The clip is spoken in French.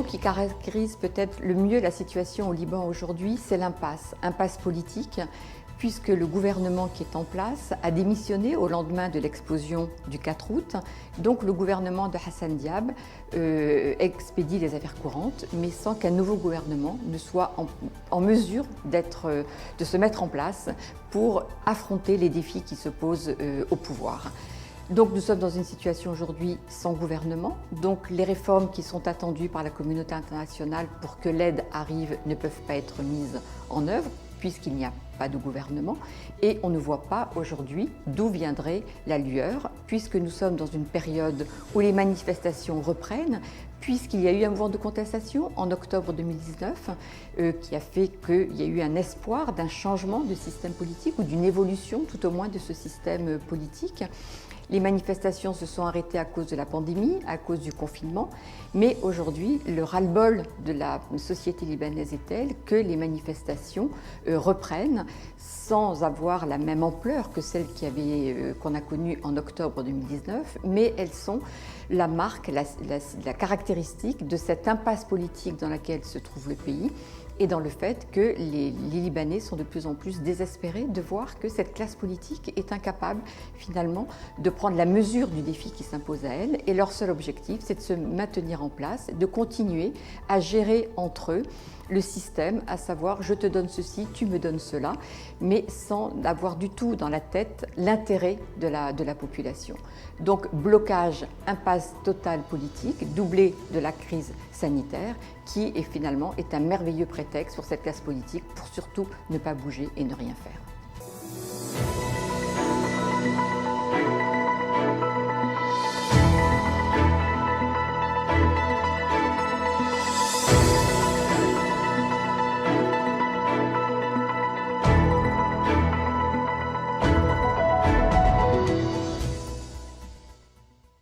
mot qui caractérise peut-être le mieux la situation au Liban aujourd'hui, c'est l'impasse. Impasse politique, puisque le gouvernement qui est en place a démissionné au lendemain de l'explosion du 4 août. Donc le gouvernement de Hassan Diab expédie les affaires courantes, mais sans qu'un nouveau gouvernement ne soit en mesure de se mettre en place pour affronter les défis qui se posent au pouvoir. Donc nous sommes dans une situation aujourd'hui sans gouvernement, donc les réformes qui sont attendues par la communauté internationale pour que l'aide arrive ne peuvent pas être mises en œuvre puisqu'il n'y a pas de gouvernement et on ne voit pas aujourd'hui d'où viendrait la lueur puisque nous sommes dans une période où les manifestations reprennent puisqu'il y a eu un mouvement de contestation en octobre 2019 qui a fait qu'il y a eu un espoir d'un changement de système politique ou d'une évolution tout au moins de ce système politique. Les manifestations se sont arrêtées à cause de la pandémie, à cause du confinement, mais aujourd'hui, le ras-le-bol de la société libanaise est tel que les manifestations reprennent sans avoir la même ampleur que celles qu'on a connues en octobre 2019, mais elles sont la marque, la caractéristique de cette impasse politique dans laquelle se trouve le pays et dans le fait que les Libanais sont de plus en plus désespérés de voir que cette classe politique est incapable finalement de prendre la mesure du défi qui s'impose à elle et leur seul objectif c'est de se maintenir en place, de continuer à gérer entre eux le système, à savoir je te donne ceci, tu me donnes cela, mais sans avoir du tout dans la tête l'intérêt de la population. Donc blocage, impasse totale politique, doublée de la crise sanitaire, qui finalement est un merveilleux prétexte pour cette classe politique pour surtout ne pas bouger et ne rien faire.